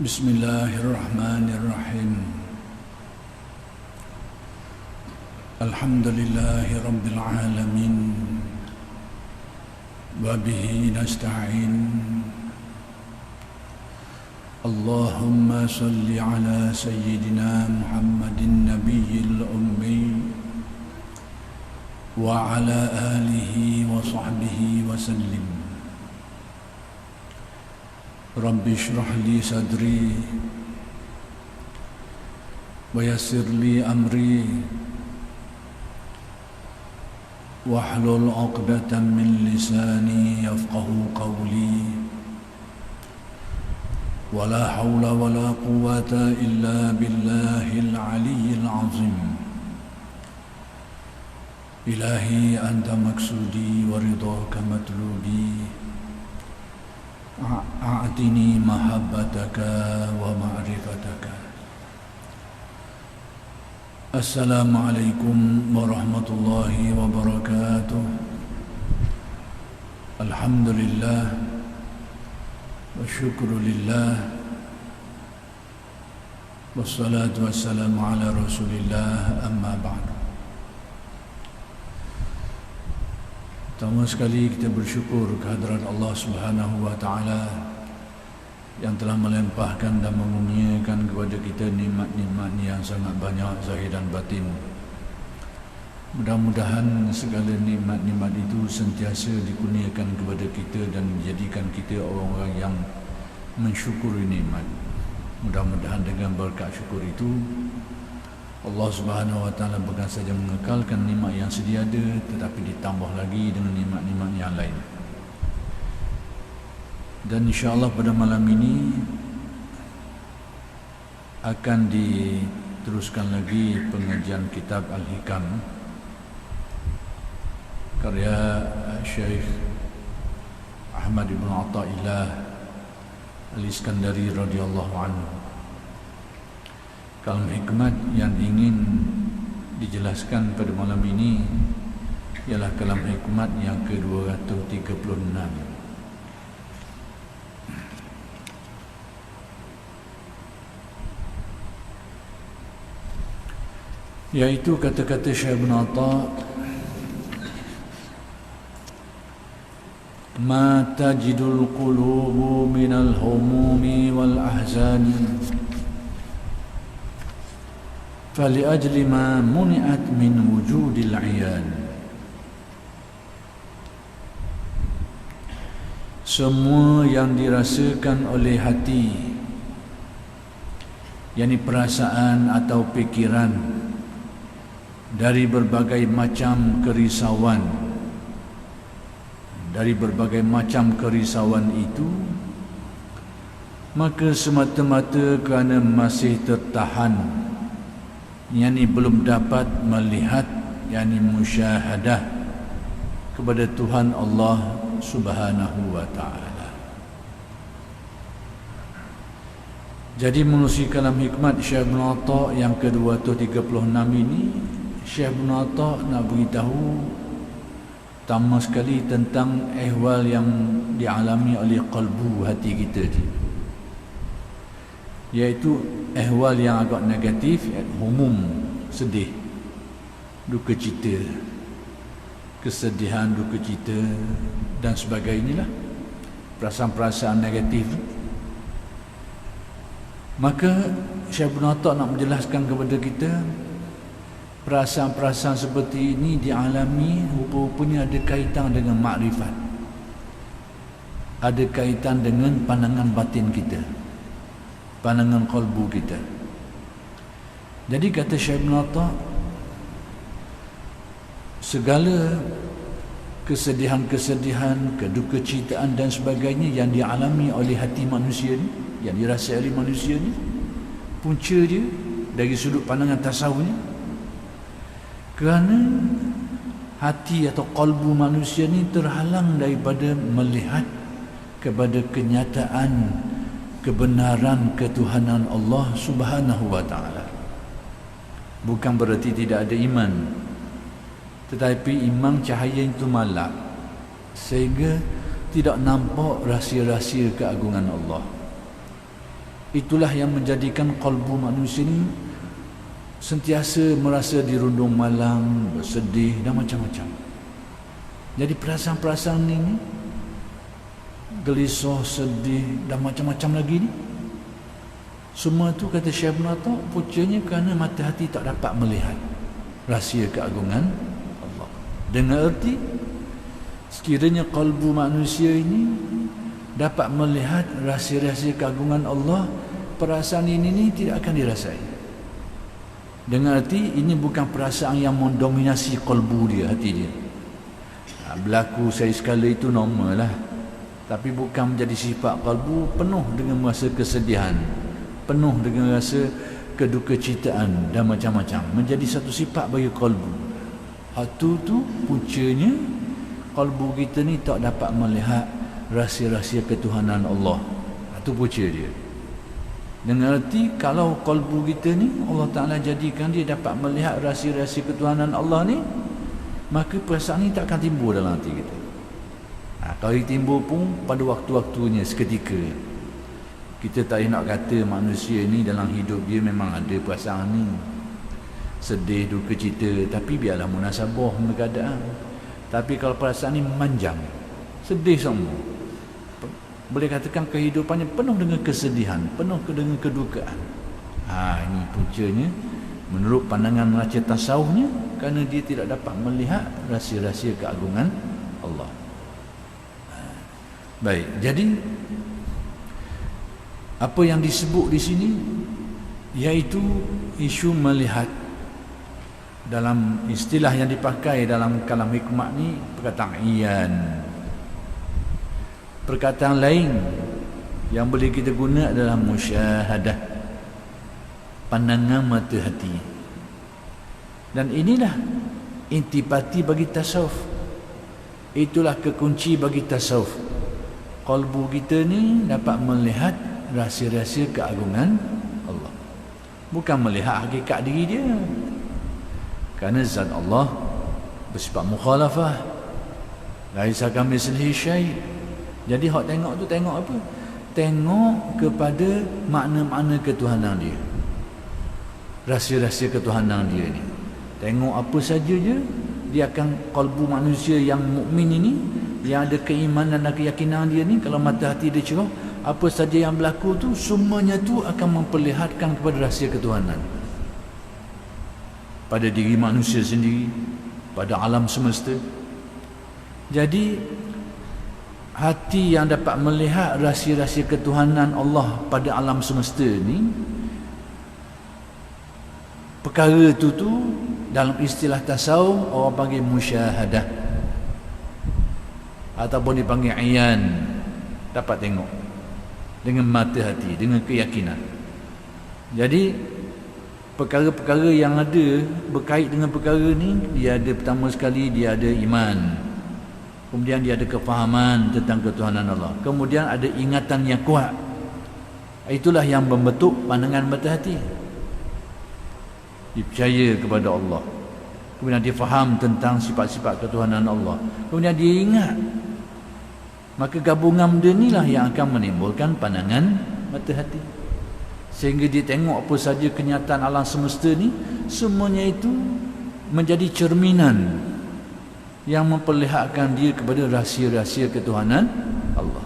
Bismillahirrahmanirrahim. Alhamdulillahi rabbil alamin. Wa bihi nasta'in. Allahumma salli ala sayyidina Muhammadin nabiyil ummi wa ala alihi wa sahbihi wa sallim. Rabbi shrah li sadri wa yassir li amri wahlul 'uqdatam min lisani yafqahu qawli. Wala hawla wala quwwata illa billahil aliyyil azim. Ilahi anta maksudi wa ridhaka matlubi. A'tini mahabbataka wa ma'rifataka. Assalamualaikum warahmatullahi wabarakatuh. Alhamdulillah wa syukrulillah. Wassalatu wassalamu ala rasulillah, amma ba'du. Pertama sekali kita bersyukur kehadirat Allah Subhanahu wa taala yang telah melimpahkan dan mengurniakan kepada kita nikmat-nikmat yang sangat banyak zahir dan batin. Mudah-mudahan segala nikmat-nikmat itu sentiasa dikurniakan kepada kita dan menjadikan kita orang-orang yang mensyukuri nikmat. Mudah-mudahan dengan berkat syukur itu Allah Subhanahu wa taala bukan saja mengekalkan nikmat yang sedia ada, tetapi ditambah lagi dengan nikmat-nikmat yang lain. Dan insya-Allah pada malam ini akan diteruskan lagi pengajian kitab Al-Hikam karya Syekh Ahmad ibn Athaillah Al-Iskandari radhiyallahu anhu. Kalam hikmat yang ingin dijelaskan pada malam ini ialah kalam hikmat yang ke-236, yaitu kata-kata Syekh Ibn Atha, ma tajidul qulubu minal humumi wal ahzani فلأجل ما منعت من وجود العيان. Semua yang dirasakan oleh hati, yakni perasaan atau pikiran, dari berbagai macam kerisauan, itu, maka semata-mata kerana masih tertahan, yakni belum dapat melihat, yakni musyahadah kepada Tuhan Allah Subhanahu wa taala. Jadi menerusi kalam hikmat Syekh Ibn Atha yang ke-236 ini, Syekh Ibn Atha nak beritahu pertama sekali tentang ehwal yang dialami oleh qalbu, hati kita ni, iaitu ehwal yang agak negatif, humum, sedih, duka cita, kesedihan, duka cita dan sebagainya lah, perasaan-perasaan negatif. Maka Syekh Ibn Atha nak menjelaskan kepada kita perasaan-perasaan seperti ini dialami rupa-rupanya ada kaitan dengan makrifat, ada kaitan dengan pandangan batin kita, pandangan qalbu kita. Jadi kata Syekh Ibn Atha, segala kesedihan-kesedihan, kedukecitaan dan sebagainya yang dialami oleh hati manusia ni, yang dirasa oleh manusia ni, punca dia dari sudut pandangan tasawufnya, kerana hati atau qalbu manusia ni terhalang daripada melihat kepada kenyataan kebenaran ketuhanan Allah Subhanahu wa taala. Bukan berarti tidak ada iman, tetapi iman cahaya itu malap, sehingga tidak nampak rahsia-rahsia keagungan Allah. Itulah yang menjadikan kalbu manusia ini sentiasa merasa dirundung malang, bersedih dan macam-macam. Jadi perasaan-perasaan ini, gelisah, sedih dan macam-macam lagi ni, semua tu kata Syekh Ibn Atta, puncanya kerana mata hati tak dapat melihat rahsia keagungan Allah. Dengan erti sekiranya kalbu manusia ini dapat melihat rahsia-rahsia keagungan Allah, perasaan ini tidak akan dirasai. Dengan arti ini bukan perasaan yang mendominasi kalbu dia, hati dia. Berlaku sekali-sekala itu normal lah, tapi bukan menjadi sifat kalbu penuh dengan rasa kesedihan, penuh dengan rasa kedukecitaan dan macam-macam. Menjadi satu sifat bagi kalbu. Hatu tu puncanya kalbu kita ni tak dapat melihat rahsia-rahsia ketuhanan Allah. Itu punca dia. Dengan arti kalau kalbu kita ni Allah Ta'ala jadikan dia dapat melihat rahsia-rahsia ketuhanan Allah ni, maka perasaan ni tak akan timbul dalam hati kita. Kalau timbul pun pada waktu-waktunya, seketika. Kita tak nak kata manusia ni dalam hidup dia memang ada perasaan ni, sedih, duka cita, tapi biarlah munasabah keadaan. Tapi kalau perasaan ni memanjang, sedih semua, boleh katakan kehidupannya penuh dengan kesedihan, penuh dengan kedukaan. Ini puncanya menurut pandangan meraca tasawufnya, kerana dia tidak dapat melihat rahsia-rahsia keagungan Allah. Baik, jadi apa yang disebut di sini iaitu isu melihat. Dalam istilah yang dipakai dalam kalam hikmah ni perkataan iyan. Perkataan lain yang boleh kita guna adalah musyahadah, pandangan mata hati. Dan inilah intipati bagi tasawuf. Itulah kekunci bagi tasawuf. Kalbu kita ni dapat melihat rahsia-rahsia keagungan Allah, bukan melihat hakikat diri dia. Kerana zat Allah bersifat mukhalafah, laisa kamitslihi syai'. Jadi hak tengok tu tengok apa? Tengok kepada makna-makna ketuhanan dia, rahsia-rahsia ketuhanan dia ni. Tengok apa saja je, dia akan, kalbu manusia yang mukmin ini, yang ada keimanan dan keyakinan dia ni, kalau mata hati dia cerah, apa saja yang berlaku tu semuanya tu akan memperlihatkan kepada rahsia ketuhanan pada diri manusia sendiri, pada alam semesta. Jadi hati yang dapat melihat rahsia-rahsia ketuhanan Allah pada alam semesta ni, perkara tu dalam istilah tasawuf orang panggil musyahadah, ataupun dipanggil ayan, dapat tengok dengan mata hati, dengan keyakinan. Jadi perkara-perkara yang ada berkait dengan perkara ni, dia ada, pertama sekali dia ada iman, kemudian dia ada kefahaman tentang ketuhanan Allah, kemudian ada ingatan yang kuat. Itulah yang membentuk pandangan mata hati. Dipercaya kepada Allah, kemudian dia faham tentang sifat-sifat ketuhanan Allah, kemudian dia ingat. Maka gabungan benda inilah yang akan menimbulkan pandangan mata hati, sehingga dia tengok apa saja kenyataan alam semesta ni, semuanya itu menjadi cerminan yang memperlihatkan dia kepada rahsia-rahsia ketuhanan Allah,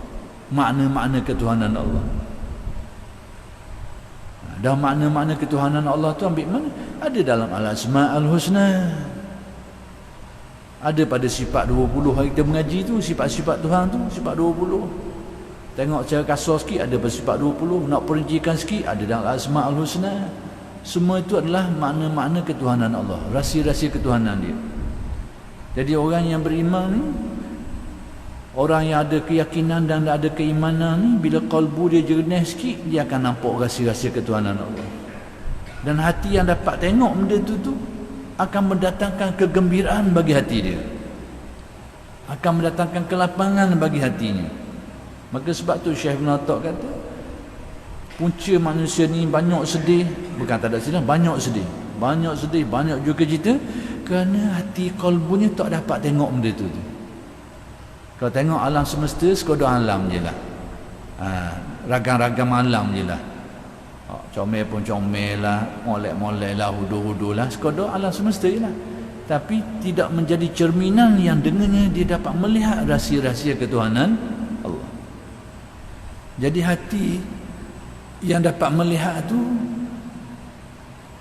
makna-makna ketuhanan Allah. Dan makna-makna ketuhanan Allah tu ambil mana? Ada dalam Al-Asma'ul Husna. Ada pada sifat 20 hari kita mengaji tu, sifat-sifat Tuhan tu, sifat 20. Tengok secara kasar sikit, ada pada sifat 20. Nak perincikan sikit, ada dalam Al-Asma'ul Husna. Semua itu adalah makna-makna ketuhanan Allah, rahsia-rahsia ketuhanan dia. Jadi orang yang beriman ni, orang yang ada keyakinan dan ada keimanan ni, bila kalbu dia jernih sikit, dia akan nampak rahsia-rahsia ketuhanan Allah. Dan hati yang dapat tengok benda tu akan mendatangkan kegembiraan bagi hati dia, akan mendatangkan kelapangan bagi hatinya. Maka sebab tu Syekh Ibn Atta kata, punca manusia ni banyak sedih, bukan tak ada sedih, banyak sedih, banyak juga cerita, kerana hati kalbunya tak dapat tengok benda tu. Kalau tengok alam semesta, sekadar alam je lah, ragam-ragam alam je lah. Comel pun comel lah, molek-molek lah, hudu-hudu lah, sekadar alam semesta je lah. Tapi tidak menjadi cerminan yang dengannya dia dapat melihat rahsia-rahsia ketuhanan Allah. Jadi hati yang dapat melihat tu,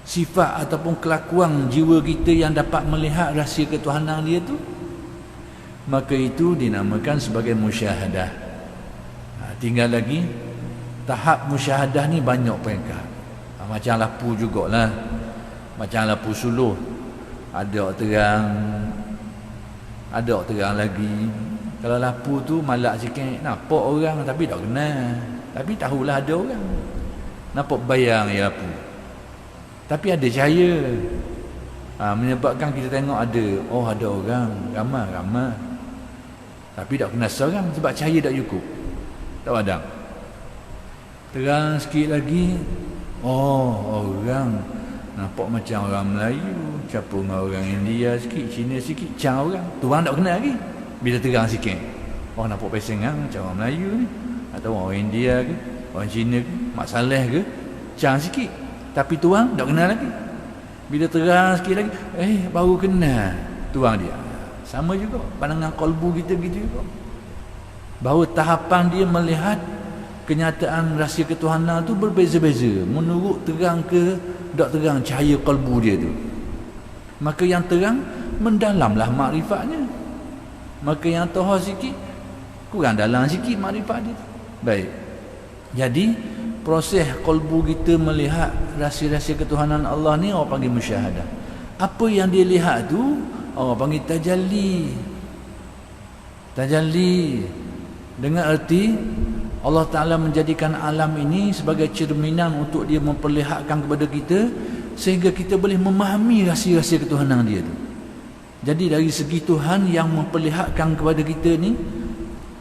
sifat ataupun kelakuan jiwa kita yang dapat melihat rahsia ketuhanan dia tu, maka itu dinamakan sebagai musyahadah. Tinggal lagi tahap musyahadah ni banyak peringkat. Macam lampu jugalah, macam lampu suluh, ada terang lagi. Kalau lampu tu malak sikit, nampak orang tapi tak kenal, tapi tahulah ada orang, nampak bayang ya lampu, tapi ada cahaya. Menyebabkan kita tengok ada orang ramai, tapi tak kenal seorang sebab cahaya tak cukup, tak padam. Terang sikit lagi, orang nampak macam orang Melayu campur dengan orang India sikit, Cina sikit, macam orang tu orang tak kenal lagi. Bila terang sikit, nampak pesengan macam orang Melayu ni, atau orang India ke, orang Cina ke, Mak Saleh ke, macam sikit, tapi tu orang tak kenal lagi. Bila terang sikit lagi, baru kenal tu orang dia. Sama juga pandangan qalbu kita begitu juga. Bahawa tahapan dia melihat kenyataan rahsia ketuhanan tu berbeza-beza menurut terang ke tak terang cahaya qalbu dia tu. Maka yang terang mendalamlah makrifatnya, maka yang tohah sikit kurang dalam sikit makrifat dia. Baik, jadi proses qalbu kita melihat rahsia-rahsia ketuhanan Allah ni orang panggil musyahadah. Apa yang dia lihat tu orang panggil tajalli. Tajalli dengan erti Allah Ta'ala menjadikan alam ini sebagai cerminan untuk dia memperlihatkan kepada kita, sehingga kita boleh memahami rahsia-rahsia ketuhanan dia tu. Jadi dari segi Tuhan yang memperlihatkan kepada kita ni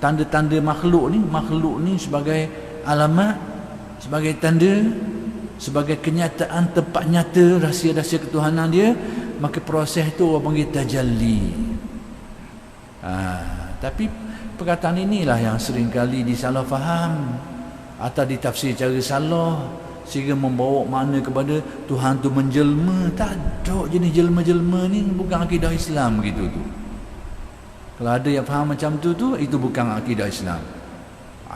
tanda-tanda makhluk ni sebagai alamat, sebagai tanda, sebagai kenyataan tempat nyata rahsia-rahsia ketuhanan dia, maka proses tu orang panggil tajalli. Tapi perkataan inilah yang seringkali disalah faham atau ditafsir cara salah, sehingga membawa makna kepada Tuhan tu menjelma. Tak ada jenis jelma-jelma ni, bukan akidah Islam gitu tu. Kalau ada yang faham macam tu itu bukan akidah Islam.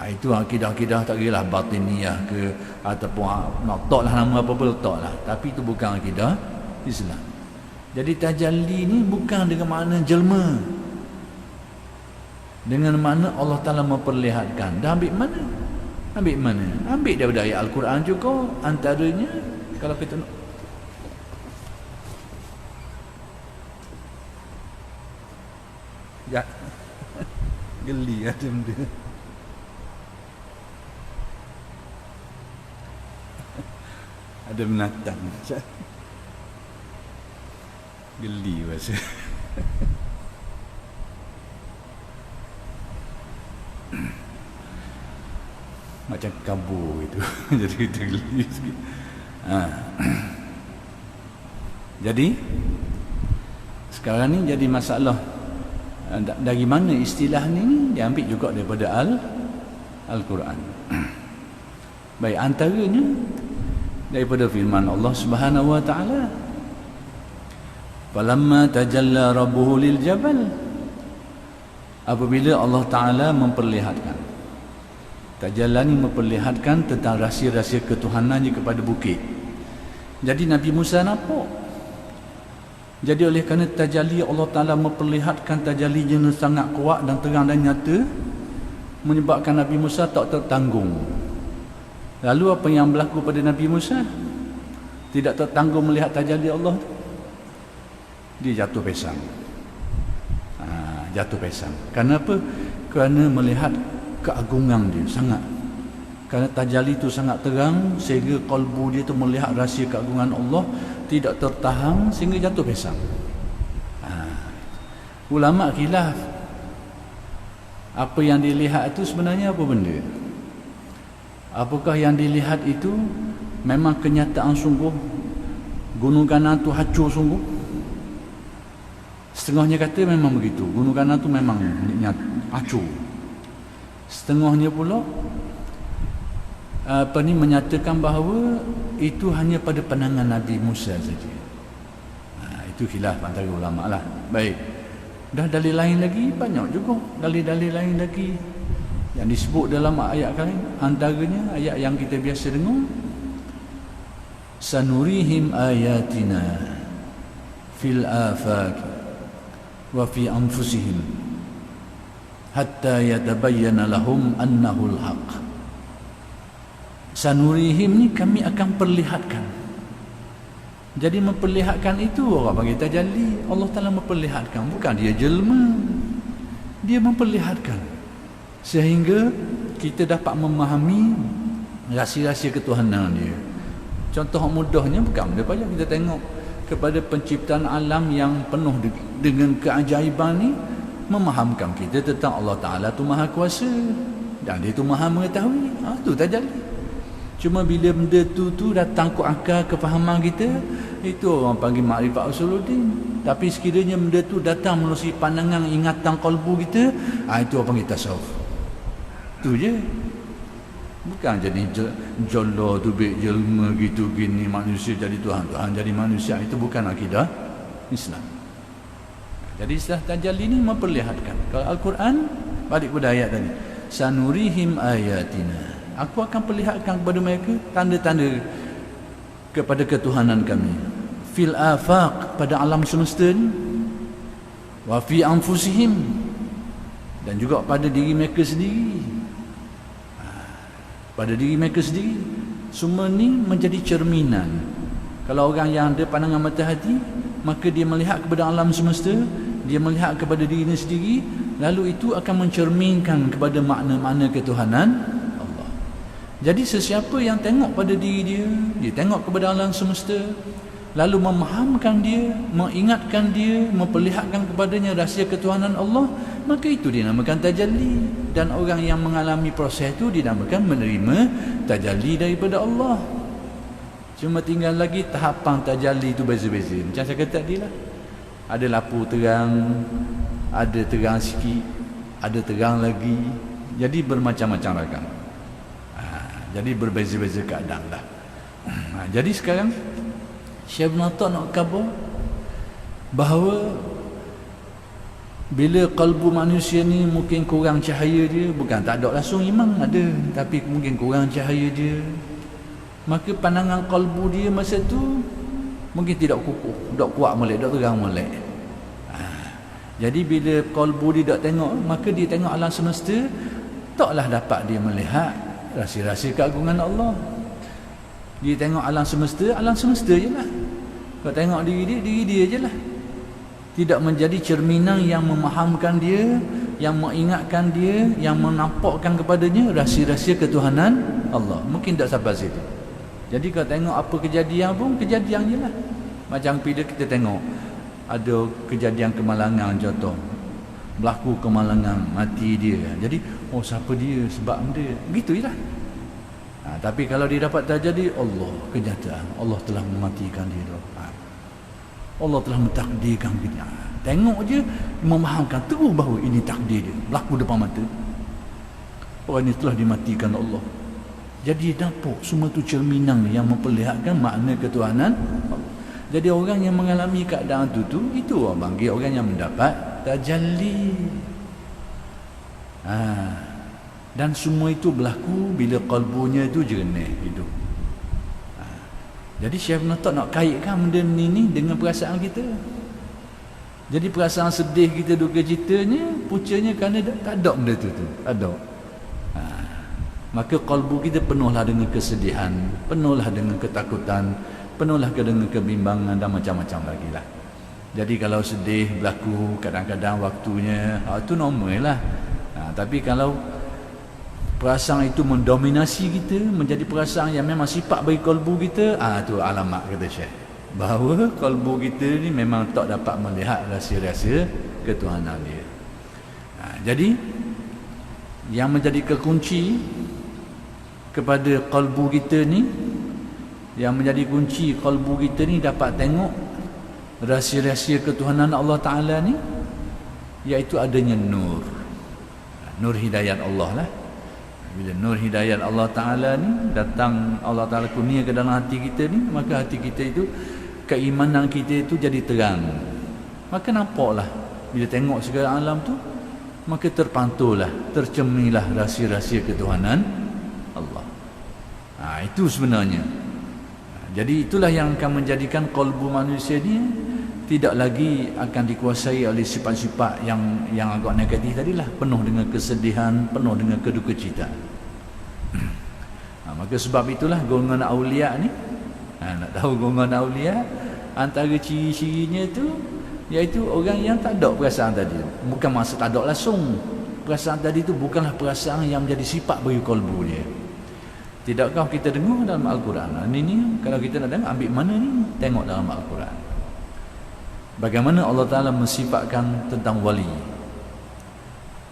Itu akidah-akidah tak kira lah batiniyah ke, ataupun nak taklah nama apa-apa taklah, tapi itu bukan akidah Islam. Jadi tajalli ni bukan dengan makna jelma, dengan mana Allah Ta'ala memperlihatkan. Dah ambil mana? Ambil daripada ayat Al-Quran juga. Antaranya kalau kita nak geli ada benda. Ada binatang geli rasa. Macam kabur itu. Jadi kita geli sikit. Jadi sekarang ni jadi masalah, dari mana istilah ni diambil juga daripada Al-Quran. Baik, antaranya daripada firman Allah Subhanahu wa taala, falamma tajalla rabbuhu lil jabal, apabila Allah Ta'ala memperlihatkan, tajalla ni memperlihatkan tentang rahsia-rahsia ketuhanannya kepada bukit. Jadi Nabi Musa nampak. Jadi oleh kerana tajalli Allah Ta'ala memperlihatkan tajallinya sangat kuat dan terang dan nyata, menyebabkan Nabi Musa tak tertanggung. Lalu apa yang berlaku pada Nabi Musa? Tidak tertanggung melihat tajalli Allah, dia jatuh pesang. Jatuh pesang. Kenapa? Kerana melihat keagungan dia sangat. Kerana tajalli itu sangat terang, sehingga kalbu dia tu melihat rahsia keagungan Allah, tidak tertahan sehingga jatuh pesang. Ulama khilaf, apa yang dilihat itu sebenarnya apa benda? Apakah yang dilihat itu memang kenyataan sungguh, gunung kanan tu hancur sungguh? Setengahnya kata memang begitu, gunung kanan tu memang hancur. Setengahnya pula menyatakan bahawa itu hanya pada pandangan Nabi Musa saja. Itu khilaf antara ulama lah. Baik. Dah dalil lain lagi, banyak juga dalil-dalil lain lagi yang disebut dalam ayat lain. Antaranya ayat yang kita biasa dengar, sanurihim ayatina fil afaq wa fi anfusihim hatta yatabayyana lahum annahu al-haq. Sanurihim ni kami akan perlihatkan. Jadi memperlihatkan itu orang panggil tajalli. Allah Ta'ala memperlihatkan, bukan dia jelma, dia memperlihatkan sehingga kita dapat memahami rahsia-rahsia ketuhanan dia. Contoh mudahnya, bukan daripada kita tengok kepada penciptaan alam yang penuh dengan keajaiban ni, memahamkan kita tentang Allah Ta'ala tu maha kuasa dan dia tu maha mengetahui. Tu tajalli. Cuma bila benda tu datang ke akal kefahaman kita, itu orang panggil makrifat usuluddin. Tapi sekiranya benda tu datang melalui pandangan ingatan kalbu kita, itu orang panggil tasawuf. Tu je. Bukan jadi jalla tu baik jelma gitu gini, manusia jadi Tuhan, Tuhan jadi manusia. Itu bukan akidah Islam. Jadi istilah tajalli ni memperlihatkan. Kalau Al-Quran, balik pada ayat tadi, sanurihim ayatina, aku akan perlihatkan kepada mereka tanda-tanda kepada ketuhanan kami. Fil afaq, pada alam semesta ni, wa fi anfusihim, dan juga pada diri mereka sendiri. Pada diri mereka sendiri. Semua ni menjadi cerminan. Kalau orang yang ada pandangan mata hati, maka dia melihat kepada alam semesta, dia melihat kepada dirinya sendiri, lalu itu akan mencerminkan kepada makna-makna ketuhanan Allah. Jadi sesiapa yang tengok pada diri dia, dia tengok kepada alam semesta, lalu memahamkan dia, mengingatkan dia, memperlihatkan kepadanya rahsia ketuhanan Allah, maka itu dinamakan tajalli. Dan orang yang mengalami proses itu dinamakan menerima tajalli daripada Allah. Cuma tinggal lagi tahapan tajalli itu beza-beza. Macam saya kata tadi lah, ada lampu terang, ada terang sikit, ada terang lagi. Jadi bermacam-macam ragam. Jadi berbeza-beza keadaan lah. Jadi sekarang Syekh Ibn Atta' nak khabar bahawa bila kalbu manusia ni mungkin kurang cahaya dia, bukan tak ada langsung iman, ada, tapi mungkin kurang cahaya dia, maka pandangan kalbu dia masa tu mungkin tidak kukuh, tak kuat molek, tak terang molek. Jadi bila kalbu dia tak tengok, maka dia tengok alam semesta, taklah dapat dia melihat rahsia-rahsia keagungan Allah. Dia tengok alam semesta je lah. Kalau tengok diri dia je lah. Tidak menjadi cerminan yang memahamkan dia, yang mengingatkan dia, yang menampakkan kepadanya rahsia-rahsia ketuhanan Allah. Mungkin tak sampai situ. Jadi kalau tengok apa kejadian pun, kejadian je lah. Macam bila kita tengok ada kejadian kemalangan, contoh berlaku kemalangan, mati dia. Jadi, siapa dia, sebab dia, begitu je lah. Tapi kalau dia dapat tajalli, Allah, kenyataan Allah telah mematikan dia. Allah telah mentakdirkan kita. Tengok je, memahamkan terus bahawa ini takdir dia, berlaku depan mata. Orang ini telah dimatikan Allah. Jadi nampak semua tu cerminan yang memperlihatkan makna ketuhanan Allah. Jadi orang yang mengalami keadaan itu orang panggil orang yang mendapat tajalli. Dan semua itu berlaku bila kalbunya itu jernih hidup. Jadi Syekh Ibn Atta' nak kaitkan benda ni dengan perasaan kita. Jadi perasaan sedih kita, duka citanya, puncanya kerana tak ada benda tu. Ada. Maka kalbu kita penuhlah dengan kesedihan, penuhlah dengan ketakutan, penuhlah dengan kebimbangan dan macam-macam lagi lah. Jadi kalau sedih berlaku kadang-kadang waktunya, itu normal lah. Tapi kalau perasaan itu mendominasi kita, menjadi perasaan yang memang sifat bagi kalbu kita, itu alamat, kata Syekh, bahawa kalbu kita ni memang tak dapat melihat rahsia-rahsia ketuhanan dia. Jadi yang menjadi kekunci kepada kalbu kita ni, yang menjadi kunci kalbu kita ni dapat tengok rahsia-rahsia ketuhanan Allah Ta'ala ni, iaitu adanya nur hidayat Allah lah. Bila nur hidayat Allah Ta'ala ni datang, Allah Ta'ala kurnia ke dalam hati kita ni, maka hati kita itu, keimanan kita itu jadi terang. Maka nampaklah bila tengok segala alam tu, maka terpantullah, tercerminlah rahsia-rahsia ketuhanan Allah. Itu sebenarnya. Jadi itulah yang akan menjadikan kalbu manusia ni tidak lagi akan dikuasai oleh sifat-sifat yang agak negatif tadilah, penuh dengan kesedihan, penuh dengan kedukecitaan. Maka sebab itulah golongan aulia ni, nak tahu golongan aulia, antara ciri-cirinya tu iaitu orang yang tak ada perasaan tadi. Bukan maksud tak ada langsung. Perasaan tadi tu bukanlah perasaan yang menjadi sifat bagi kalbu dia. Tidakkah kita dengar dalam Al-Quran? Ini kalau kita nak dengar, ambil mana ni? Tengok dalam Al-Quran. Bagaimana Allah Ta'ala mensifatkan tentang wali.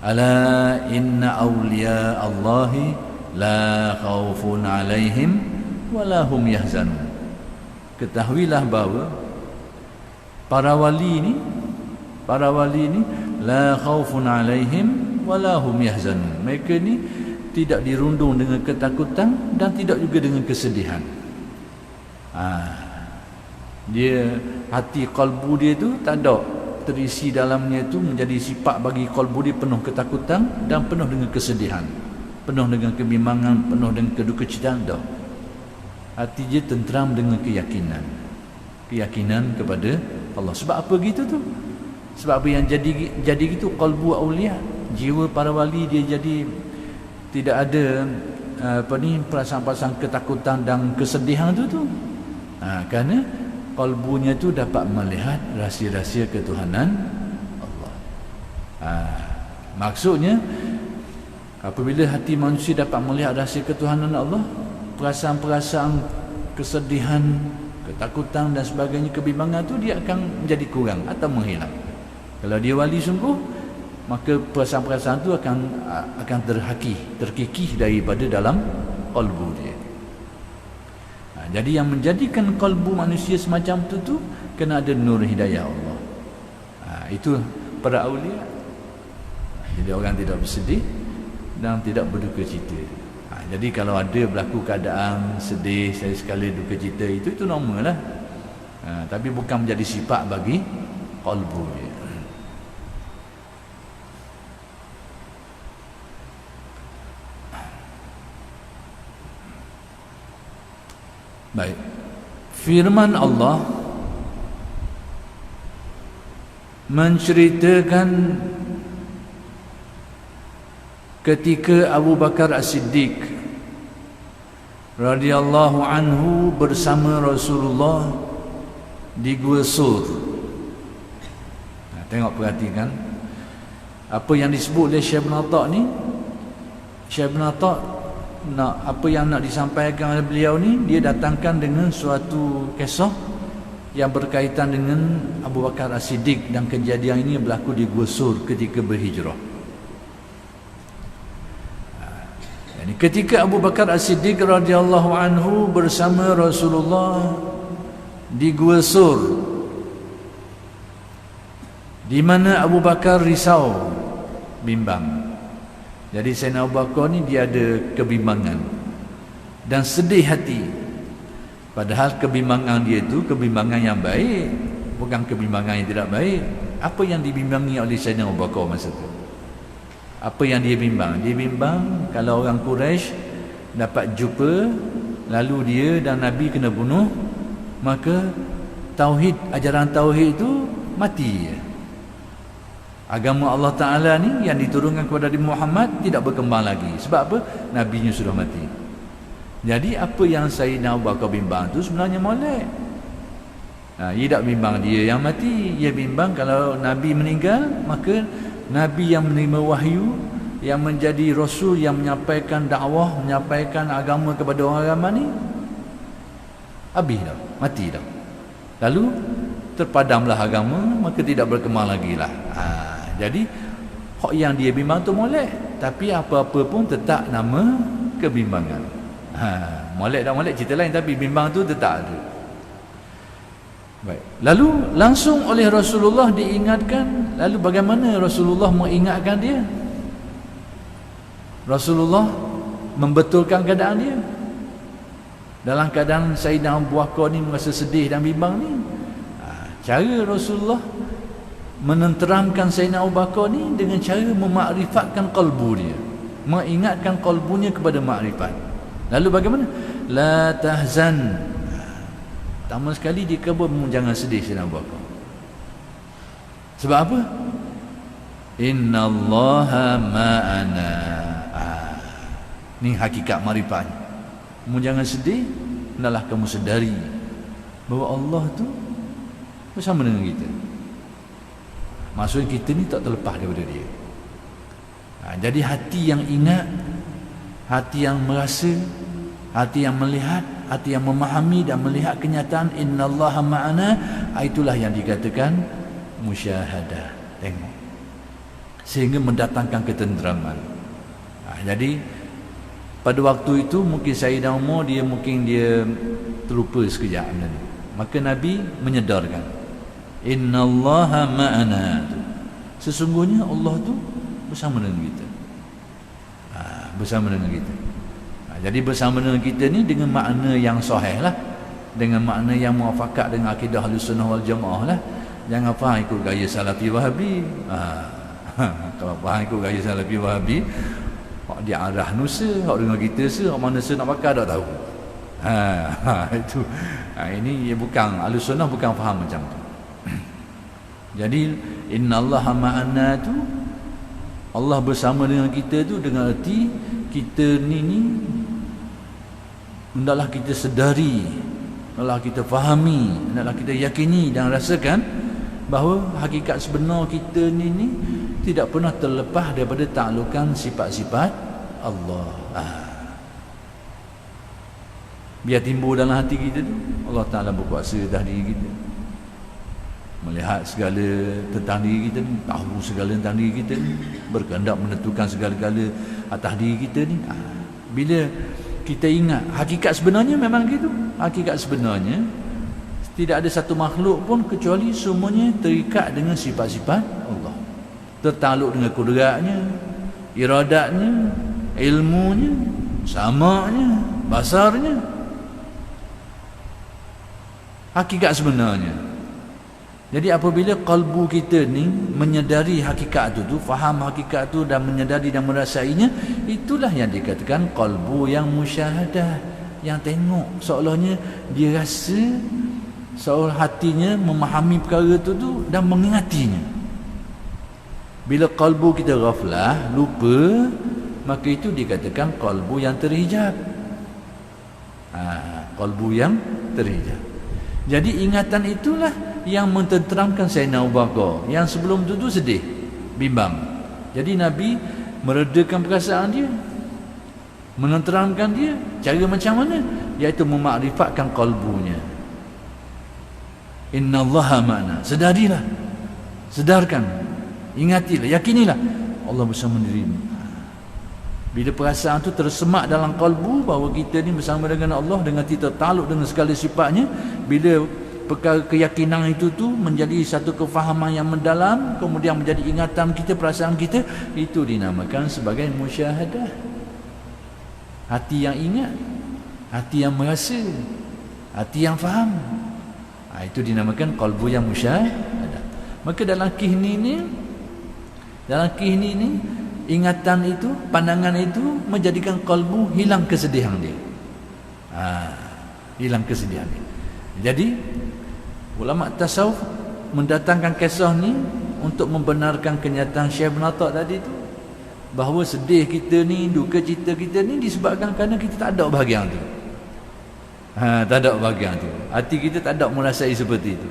Ala inna awliya Allahi la khawfun alaihim wala hum yahzanun. Ketahuilah bahawa para wali ni la khawfun alaihim wala hum yahzanun. Mereka ni tidak dirundung dengan ketakutan dan tidak juga dengan kesedihan. Dia hati kalbu dia tu tak ada terisi dalamnya tu menjadi sifat bagi kalbu dia penuh ketakutan dan penuh dengan kesedihan, penuh dengan kebimbangan, penuh dengan kedukecitaan. Dah hati dia tenteram dengan keyakinan kepada Allah. Sebab apa gitu tu? Sebab apa yang jadi gitu kalbu aulia, jiwa para wali dia jadi tidak ada perasaan-perasaan ketakutan dan kesedihan tu. Kerana kalbunya tu dapat melihat rahsia-rahsia ketuhanan Allah. Maksudnya apabila hati manusia dapat melihat rahsia ketuhanan Allah, perasaan-perasaan kesedihan, ketakutan dan sebagainya, kebimbangan tu dia akan menjadi kurang atau menghilang. Kalau dia wali sungguh, maka perasaan-perasaan tu akan terkikih daripada dalam kalbu dia. Jadi yang menjadikan kalbu manusia semacam tu kena ada nur hidayah Allah. Itu para aulia. Jadi orang tidak bersedih dan tidak berduka cita. Jadi kalau ada berlaku keadaan sedih sekali duka cita, itu normal lah. Tapi bukan menjadi sifat bagi kalbu dia. Baik. Firman Allah menceritakan ketika Abu Bakar As-Siddiq radhiyallahu anhu bersama Rasulullah di Gua Sur. Tengok, perhatikan apa yang disebut oleh Syekh Ibn Atta' ni. Syekh Ibn Atta' apa yang nak disampaikan oleh beliau ni, dia datangkan dengan suatu kisah yang berkaitan dengan Abu Bakar As-Siddiq, dan kejadian ini berlaku di Gua Sur ketika berhijrah. Ketika Abu Bakar As-Siddiq radhiyallahu anhu bersama Rasulullah di Gua Sur, di mana Abu Bakar risau, bimbang. Jadi Sayyidina Abu Bakar ni dia ada kebimbangan dan sedih hati. Padahal kebimbangan dia itu kebimbangan yang baik, bukan kebimbangan yang tidak baik. Apa yang dibimbangi oleh Sayyidina Abu Bakar masa itu? Apa yang dia bimbang? Dia bimbang kalau orang Quraisy dapat jumpa, lalu dia dan Nabi kena bunuh, maka tauhid, ajaran tauhid itu mati. Agama Allah Ta'ala ni yang diturunkan kepada Nabi Muhammad tidak berkembang lagi. Sebab apa? Nabinya sudah mati. Jadi apa yang Sayyidina Abu Bakar bimbang tu sebenarnya molek. Ia tak bimbang dia yang mati. Ia bimbang kalau Nabi meninggal, maka Nabi yang menerima wahyu, yang menjadi Rasul, yang menyampaikan dakwah, menyampaikan agama kepada orang ramai ni, habis dah, mati dah. Lalu terpadamlah agama, maka tidak berkembang lagi lah. Jadi hak yang dia bimbang tu molek, tapi apa-apa pun tetap nama kebimbangan. Molek tak molek cerita lain, tapi bimbang tu tetap ada. Baik. Lalu langsung oleh Rasulullah diingatkan. Lalu bagaimana Rasulullah mengingatkan dia? Rasulullah membetulkan keadaan dia. Dalam keadaan Sayyidina Abu Bakar ni merasa sedih dan bimbang ni, cara Rasulullah menenteramkan Sayyidina Abu Bakar ni dengan cara memakrifatkan kalbu dia, mengingatkan kalbunya kepada makrifat. Lalu bagaimana? La tahzan. Pertama sekali dia kata jangan sedih Sayyidina Abu Bakar. Sebab apa? Innallaha ma'ana. Ni hakikat makrifatnya. Kamu jangan sedih, hendaklah kamu sedari bahawa Allah tu bersama dengan kita. Maksudnya kita ni tak terlepas daripada dia. Jadi hati yang ingat, hati yang merasa, hati yang melihat, hati yang memahami dan melihat kenyataan innallaha ma'ana, itulah yang dikatakan musyahadah, tengok, sehingga mendatangkan ketenteraman. Jadi pada waktu itu mungkin Sayyidina Umar dia terlupa sekejap. Maka Nabi menyedarkan, innallaha ma'ana, sesungguhnya Allah tu bersama dengan kita. Bersama dengan kita. Jadi bersama dengan kita ni dengan makna yang sahih lah, dengan makna yang muafakat dengan akidah Ahlussunnah wal Jamaah lah. Jangan faham ikut gaya Salafi Wahabi. Kalau faham ikut gaya Salafi Wahabi, hak dia arah nusa, hak dengan kita se, hak mana se nak pakai tak tahu. Itu. Ini bukan Ahlussunnah, bukan faham macam tu. Jadi innallaha ma'ana tu, Allah bersama dengan kita tu dengan erti kita ni hendaklah kita sedari, hendaklah kita fahami, hendaklah kita yakini dan rasakan bahawa hakikat sebenar kita ni tidak pernah terlepas daripada taklukan sifat-sifat Allah. Biar timbul dalam hati kita tu, Allah Ta'ala berkuasa atas diri kita, melihat segala tentang diri kita ni, tahu segala tentang diri kita ni, berkehendak menentukan segala-gala atas diri kita ni. Bila kita ingat hakikat sebenarnya memang gitu. Hakikat sebenarnya tidak ada satu makhluk pun kecuali semuanya terikat dengan sifat-sifat Allah, tertakluk dengan kudratnya, iradatnya, ilmunya, sama'nya, basarnya. Hakikat sebenarnya. Jadi apabila kalbu kita ni menyedari hakikat tu, faham hakikat tu dan menyedari dan merasainya, itulah yang dikatakan kalbu yang musyahadah, yang tengok, seolahnya dia rasa, seolah hatinya memahami perkara tu dan mengingatinya. Bila kalbu kita ghaflah, lupa, maka itu dikatakan kalbu yang terhijab. Kalbu yang terhijab. Jadi ingatan itulah yang mententeramkan Sayyidina Abu Bakar, yang sebelum tu sedih, bimbang. Jadi Nabi meredakan perasaan dia, menenteramkan dia. Cara macam mana? Iaitu memakrifatkan kalbunya. Innallaha ma'ana. Sedarilah, sedarkan, ingatilah, yakinilah Allah bersama dirimu. Bila perasaan tu tersemak dalam kalbu bahawa kita ni bersama dengan Allah, dengan kita takluk dengan segala sifatnya, bila perkara keyakinan itu tu menjadi satu kefahaman yang mendalam, kemudian menjadi ingatan kita, perasaan kita, itu dinamakan sebagai musyahadah. Hati yang ingat, hati yang merasa, hati yang faham, itu dinamakan kalbu yang musyahadah. Maka dalam kihni ni, ingatan itu, pandangan itu menjadikan kalbu hilang kesedihan dia. Hilang kesedihan dia. Jadi ulama tasawuf mendatangkan kisah ni untuk membenarkan kenyataan Syekh Ibn Atta' tadi tu, bahawa sedih kita ni, duka cita kita ni disebabkan kerana kita tak ada bahagian tu. Tak ada bahagian tu. Hati kita tak ada merasai seperti itu.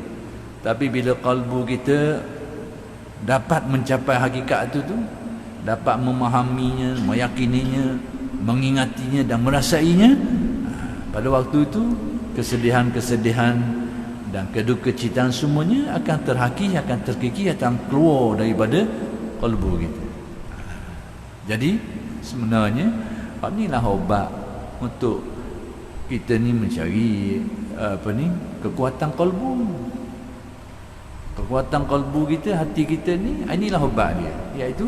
Tapi bila kalbu kita dapat mencapai hakikat tu, dapat memahaminya, meyakininya, mengingatinya dan merasainya, pada waktu itu kesedihan-kesedihan dan kedukecitaan semuanya akan terhakis, akan terkikis, akan keluar daripada kalbu kita. Jadi sebenarnya inilah obat untuk kita ni mencari kekuatan kalbu. Kekuatan kalbu kita, hati kita ni, inilah obat dia, iaitu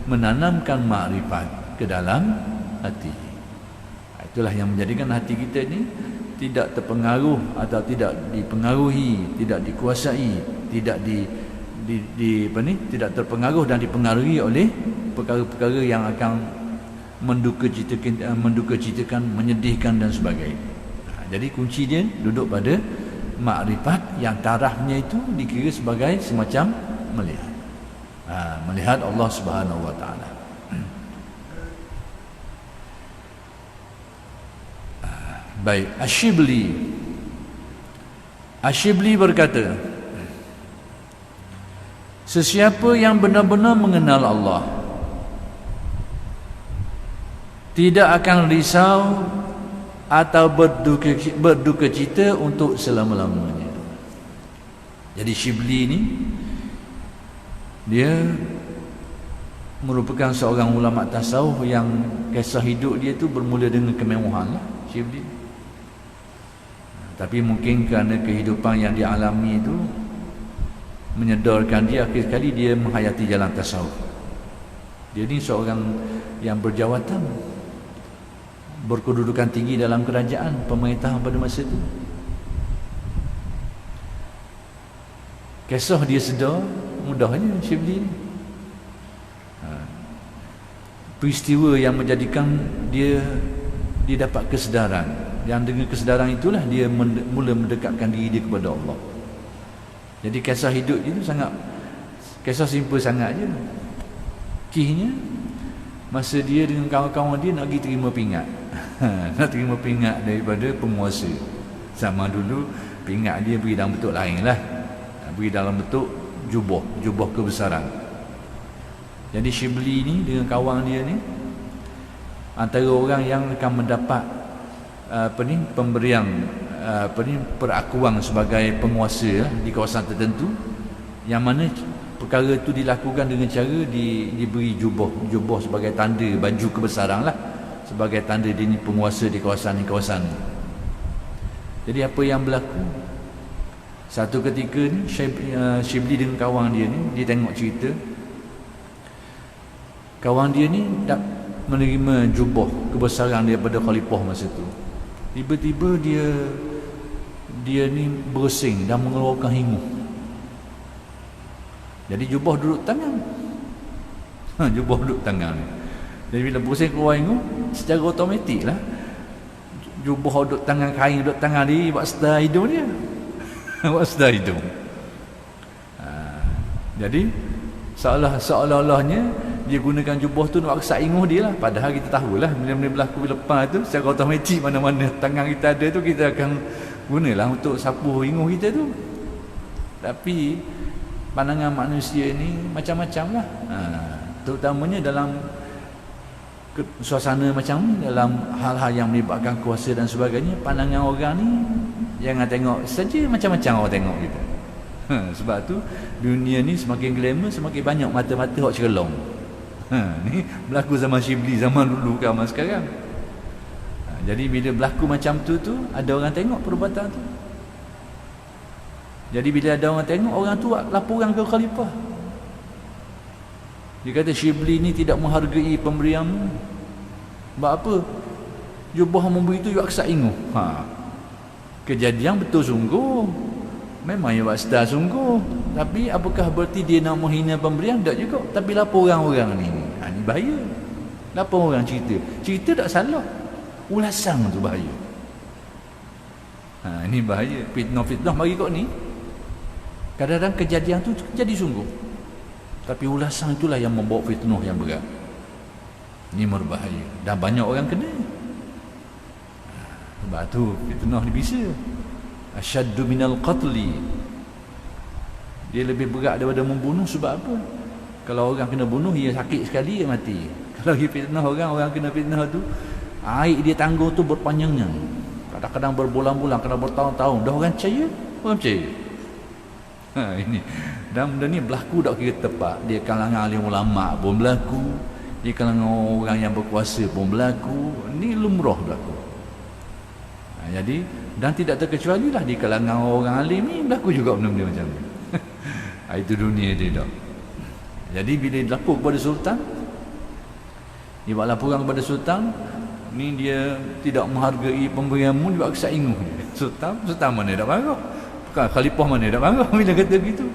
menanamkan makrifat ke dalam hati. Itulah yang menjadikan hati kita ni tidak terpengaruh atau tidak dipengaruhi, tidak dikuasai, tidak tidak terpengaruh dan dipengaruhi oleh perkara-perkara yang akan menduka citakan, menyedihkan dan sebagainya. Jadi kunci dia duduk pada makrifat yang tarafnya itu dikira sebagai semacam melihat. Melihat Allah Subhanahu wa taala. Baik, Asyibli berkata, sesiapa yang benar-benar mengenal Allah tidak akan risau atau berduka cita untuk selama-lamanya. Jadi Syibli ni dia merupakan seorang ulama tasawuf yang kisah hidup dia tu bermula dengan kemewahan lah, Syibli. Tapi mungkin kerana kehidupan yang dia alami itu menyedarkan dia, akhir sekali dia menghayati jalan tasawuf. Dia ni seorang yang berjawatan, berkedudukan tinggi dalam kerajaan pemerintahan pada masa itu. Kisah dia sedar mudahnya Syibli ni. Peristiwa yang menjadikan dia dapat kesedaran, yang dengan kesedaran itulah dia mula mendekatkan diri dia kepada Allah. Jadi kisah hidup dia tu sangat, kisah simple sangat je. Kisahnya masa dia dengan kawan-kawan dia nak pergi terima pingat. Nak terima pingat daripada penguasa. Zaman dulu pingat dia beri dalam bentuk lain lah, beri dalam bentuk jubah kebesaran. Jadi Syibli ni dengan kawan dia ni antara orang yang akan mendapat pemberian perakuan sebagai penguasa di kawasan tertentu, yang mana perkara itu dilakukan dengan cara diberi jubah sebagai tanda, baju kebesaran lah, sebagai tanda dia ni penguasa di kawasan ni. Jadi apa yang berlaku, satu ketika ni Syibli dengan kawan dia ni, dia tengok cerita kawan dia ni tak menerima jubah kebesaran daripada khalifah masa tu. Tiba-tiba dia ni bersin dan mengeluarkan hingu. Jadi jubah duduk tangan. Jubah duduk tangan. Jadi bila bersin keluar hingu, secara automatik lah jubah duduk tangan, kain duduk tangan dia buat setar hidung dia. Buat setar hidung. Jadi seolah-olahnya dia gunakan jubah tu nak kesak inguh dia lah. Padahal kita tahulah benda-benda berlaku lepas tu secara automatik, mana-mana tangan kita ada tu kita akan gunalah untuk sapu inguh kita tu. Tapi pandangan manusia ni macam-macam lah. Terutamanya dalam suasana macam ni, dalam hal-hal yang melibatkan kuasa dan sebagainya, pandangan orang ni jangan tengok saja macam-macam orang tengok kita. Sebab tu dunia ni semakin glamour, semakin banyak mata-mata hok cerlong. Ni berlaku zaman Syibli, zaman dulu ke zaman sekarang. Jadi bila berlaku macam tu ada orang tengok perbuatan tu. Jadi bila ada orang tengok, orang tu laporan ke khalifah. Dia kata Syibli ni tidak menghargai pemberianmu. Sebab apa? Jubah memberi tu you aksak inguh. Kejadian betul sungguh. Memang ia buat setar sungguh. Tapi apakah berarti dia nak menghina pemberian? Tak juga. Tapi lapor orang-orang ni. Ni bahaya. Lapor orang cerita tak salah. Ulasan tu bahaya. Ini bahaya. Fitnah bagi kau ni. Kadang-kadang kejadian tu jadi sungguh. Tapi ulasan itulah yang membawa fitnah yang berat. Ini berbahaya. Dan banyak orang kena. Sebab tu fitnah ni bisa. Asyaddu minal qatli. Dia lebih berat daripada membunuh. Sebab apa? Kalau orang kena bunuh, ia sakit sekali, ia mati. Kalau dia fitnah orang kena fitnah tu, air dia tanggung tu berpanjangnya. Kadang-kadang berbulan-bulan, kadang bertahun-tahun. Dah orang percaya? Orang percaya. Ini. Dan benda ni berlaku tak kira tepat. Dia kalangan alim ulama pun berlaku. Dia kalangan orang yang berkuasa pun berlaku. Ini lumrah berlaku. Jadi, dan tidak terkecuali lah di kalangan orang alim ni berlaku juga benda-benda macam ni. Itu dunia dia dah. Jadi bila dilapor kepada sultan, dia buat laporan kepada sultan, ni dia tidak menghargai pemberianmu, dia baksa inguh dia. Sultan mana dak marah, bukan khalifah mana dak marah bila kata gitu.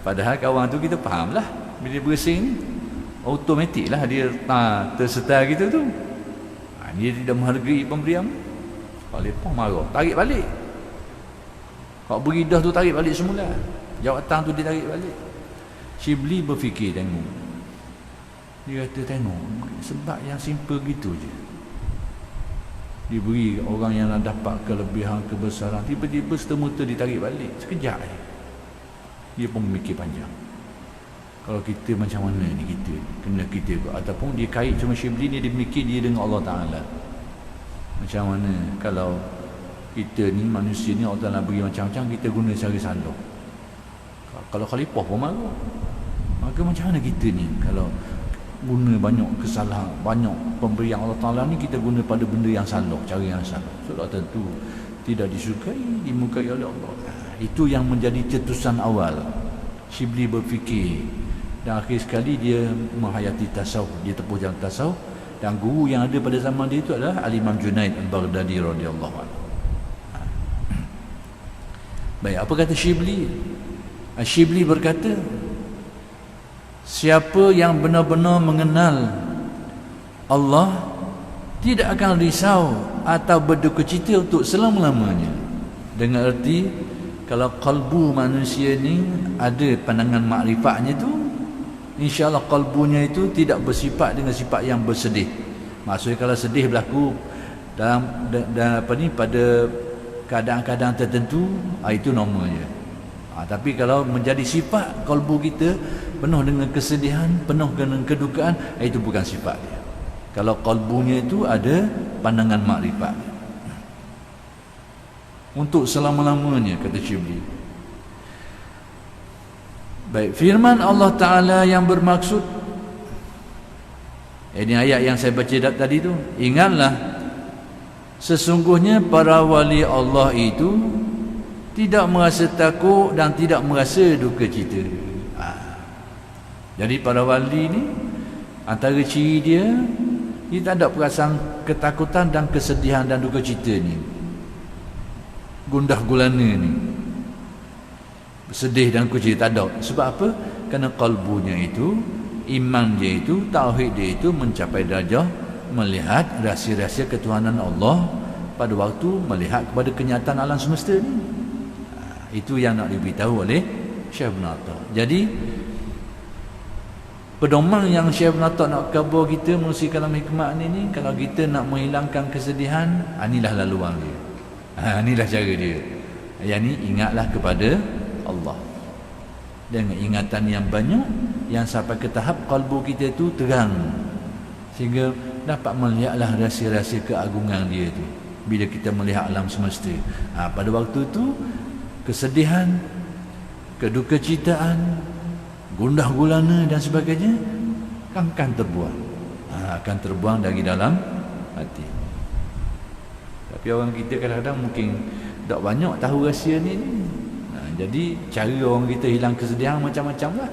Padahal kawan tu kita fahamlah, bila bersin ni automatik lah dia tersetar gitu tu. Dia tidak menghargai pemberian, khalifah marah, tarik balik. Hak beri dah tu tarik balik semula, jawatan tu dia tarik balik. Syibli berfikir, tengok, dia kata tengok, sebab yang simple gitu je, diberi orang yang dapat kelebihan, kebesaran, tiba-tiba setemuta ditarik balik sekejap je. Dia pun memikir panjang, kalau kita macam mana ni, kita kena kita ataupun dia kait cuma Syibli ni, dia mikir dia dengan Allah Ta'ala. Macam mana kalau kita ni manusia ni, Allah Ta'ala beri macam-macam, kita guna cara salah. Kalau khalifah pun marah, maka macam mana kita ni kalau guna banyak kesalahan, banyak pemberian Allah Ta'ala ni, kita guna pada benda yang salah, cara yang salah, sudah tentu tidak disukai, dimukai oleh Allah. Itu yang menjadi cetusan awal Syibli berfikir, dan akhir sekali dia menghayati tasawuf, dia tempuh jalan tasawuf, dan guru yang ada pada zaman dia itu adalah Al-Imam Junaid Al-Baghdadi radhiyallahu anhu. Baik, apa kata Syibli? Syibli berkata, siapa yang benar-benar mengenal Allah tidak akan risau atau berduka cita untuk selama-lamanya. Dengan erti, kalau kalbu manusia ni ada pandangan makrifatnya tu, insya-Allah kalbunya itu tidak bersifat dengan sifat yang bersedih. Maksudnya kalau sedih berlaku dalam pada keadaan-keadaan tertentu, itu normalnya. Tapi kalau menjadi sifat kalbu kita penuh dengan kesedihan, penuh dengan kedukaan, itu bukan sifat dia. Kalau kalbunya itu ada pandangan makrifat untuk selama-lamanya, kata Syibli. Baik, firman Allah Ta'ala yang bermaksud, ini ayat yang saya baca tadi tu, ingatlah sesungguhnya para wali Allah itu tidak merasa takut dan tidak merasa duka cita. Jadi para wali ni, antara ciri dia tak ada perasaan ketakutan dan kesedihan dan duka cita ni, gundah gulana ni, sedih dan duka cita, tak ada. Sebab apa? Kerana kalbunya itu, iman dia itu, tauhid dia itu mencapai darjah melihat rahsia-rahsia ketuhanan Allah pada waktu melihat kepada kenyataan alam semesta ni. Itu yang nak diberitahu oleh Syekh Ibn Atta. Jadi pedoman yang Syekh Ibn Atta nak kabur kita melalui kalam hikmah ni, kalau kita nak menghilangkan kesedihan, inilah laluan dia, inilah cara dia. Yang ni, ingatlah kepada Allah dengan ingatan yang banyak, yang sampai ke tahap kalbu kita tu terang, sehingga dapat melihatlah rahsia-rahsia keagungan dia tu. Bila kita melihat alam semesta, pada waktu tu kesedihan, kedukecitaan, gundah gulana dan sebagainya akan terbuang, akan terbuang dari dalam hati. Tapi orang kita kadang-kadang mungkin tak banyak tahu rahsia ni. Jadi cara orang kita hilang kesedihan macam-macam lah.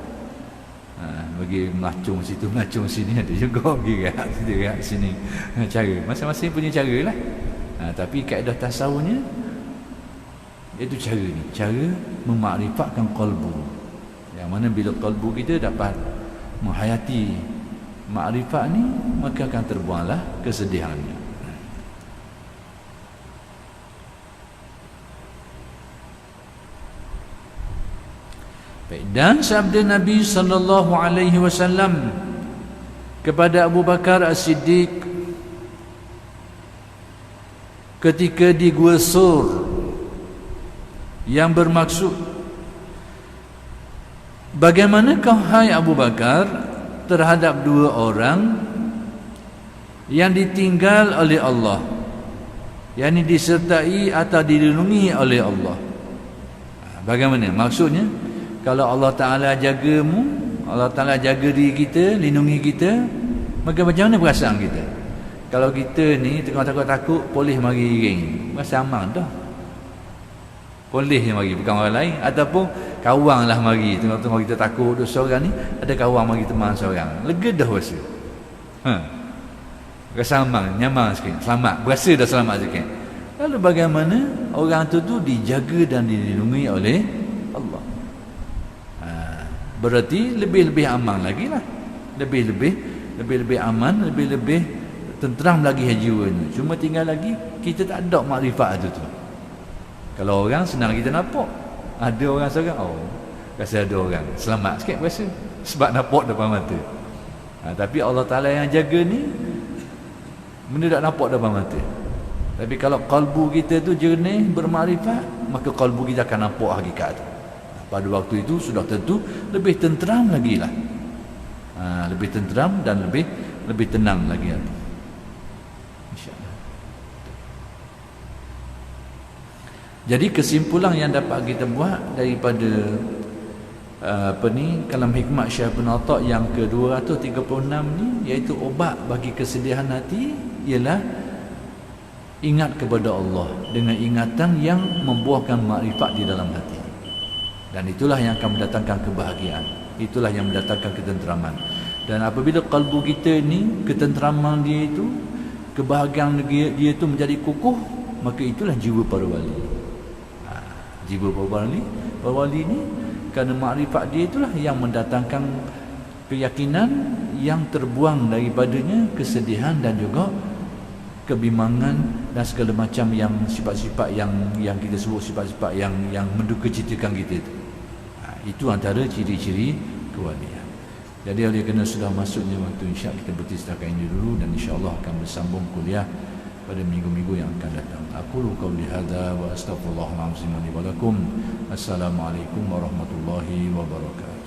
Bagi melacung situ, melacung sini, ada juga bagi rehat sini. Cara masing-masing punya cara lah. Tapi kaedah tasawufnya itu cara ni, cara memakrifatkan kalbu, yang mana bila kalbu kita dapat menghayati makrifat ni, maka akan terbuanglah kesedihannya. Dan sabda Nabi sallallahu alaihi wasallam kepada Abu Bakar As-Siddiq ketika di Gua Sur, yang bermaksud, bagaimanakah hai Abu Bakar terhadap dua orang yang ditinggal oleh Allah, yang disertai atau dilindungi oleh Allah? Bagaimana maksudnya? Kalau Allah Ta'ala jagamu, Allah Ta'ala jaga diri kita, lindungi kita, maka macam mana perasaan kita? Kalau kita ni tengah takut-takut, polis mari ring, rasa aman dah. Polis yang mari, bukan orang lain. Ataupun kawan lah mari, tengah-tengah kita takut duduk seorang ni, ada kawan mari teman seorang, lega dah rasa. Rasa aman, nyaman sikit, selamat, berasa dah selamat sikit. Lalu bagaimana orang tu dijaga dan dilindungi oleh Allah. Berarti lebih-lebih aman lagi lah. Lebih-lebih aman, lebih-lebih tenteram lagi jiwanya. Cuma tinggal lagi kita tak ada makrifat tu. Kalau orang senang kita nampak. Ada orang seorang, rasa ada orang, selamat sikit berasa. Sebab nampak depan mata. Tapi Allah Ta'ala yang jaga ni, benda tak nampak depan mata. Tapi kalau kalbu kita tu jernih, bermakrifat, maka kalbu kita akan nampak hakikat tu. Pada waktu itu sudah tentu lebih tenteram lagi lah. Lebih tenteram dan lebih tenang lagi. InsyaAllah. Jadi kesimpulan yang dapat kita buat daripada kalam hikmat Syekh Ibn Atta yang ke-236 ni, iaitu obat bagi kesedihan hati ialah ingat kepada Allah dengan ingatan yang membuahkan makrifat di dalam hati. Dan itulah yang akan mendatangkan kebahagiaan, itulah yang mendatangkan ketenteraman. Dan apabila kalbu kita ni, ketenteraman dia itu, kebahagiaan dia itu menjadi kukuh, maka itulah jiwa para wali. Jiwa para wali ni, kerana makrifat dia itulah yang mendatangkan keyakinan yang terbuang daripadanya kesedihan dan juga kebimbangan dan segala macam yang sifat-sifat yang kita sebut sifat-sifat yang mendukacitakan kita itu. Itu antara ciri-ciri kewalian. Jadi oleh kerana sudah masuknya waktu, insya-Allah kita berhenti setakat ini dulu, dan insya-Allah akan bersambung kuliah pada minggu-minggu yang akan datang. Aku qauli hadza wa astaghfirullahalazim li wa lakum. Assalamualaikum warahmatullahi wabarakatuh.